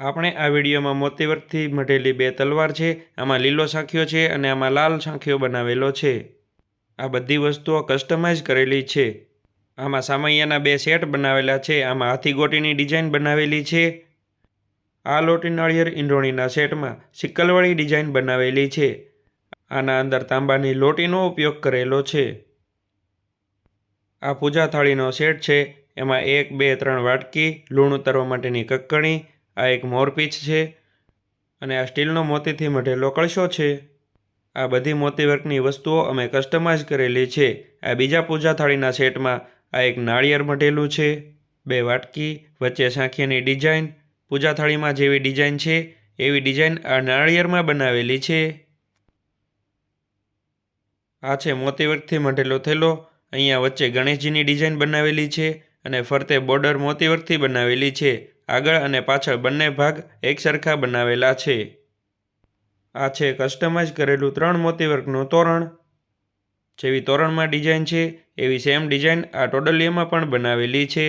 આપણે આ વિડીયોમાં મોતીવર્કથી મઢેલી બે તલવાર છે। આમાં લીલો સાંખિયો છે અને આમાં લાલ સાંખિયો બનાવેલો છે। આ બધી વસ્તુઓ કસ્ટમાઇઝ કરેલી છે। આમાં સામૈયાના બે સેટ બનાવેલા છે। આમાં હાથીગોટીની ડિઝાઇન બનાવેલી છે। આ લોટી નાળિયેર ઈંડોણીના સેટમાં સિક્કલવાળી ડિઝાઇન બનાવેલી છે। આના અંદર તાંબાની લોટીનો ઉપયોગ કરેલો છે। આ પૂજા થાળીનો સેટ છે। એમાં 1 2 3 વાટકી, લૂણ ઉતારવા માટેની કક્કણી, આ એક મોરપીંછ છે અને આ સ્ટીલનો મોતીથી મઢેલો કળશો છે। આ બધી મોતીવર્કની વસ્તુઓ અમે કસ્ટમાઇઝ કરેલી છે। આ બીજા પૂજા થાળીના સેટમાં આ એક નાળિયેર મઢેલું છે, 2 વાટકી, વચ્ચે સાંખિયાની ડિઝાઇન, પૂજા થાળીમાં જેવી ડિઝાઇન છે એવી ડિઝાઇન આ નાળિયેરમાં બનાવેલી છે। આ છે મોતીવર્કથી મઢેલો થેલો। અહીંયા વચ્ચે ગણેશજીની ડિઝાઇન બનાવેલી છે અને ફરતે બોર્ડર મોતીવર્કથી બનાવેલી છે। આગળ અને પાછળ બંને ભાગ એક સરખા બનાવેલા છે। આ છે કસ્ટમાઇઝ કરેલું 3 મોતીવર્કનું તોરણ। જેવી તોરણમાં ડિઝાઇન છે એવી સેમ ડિઝાઇન આ ટોડલિયામાં પણ બનાવેલી છે।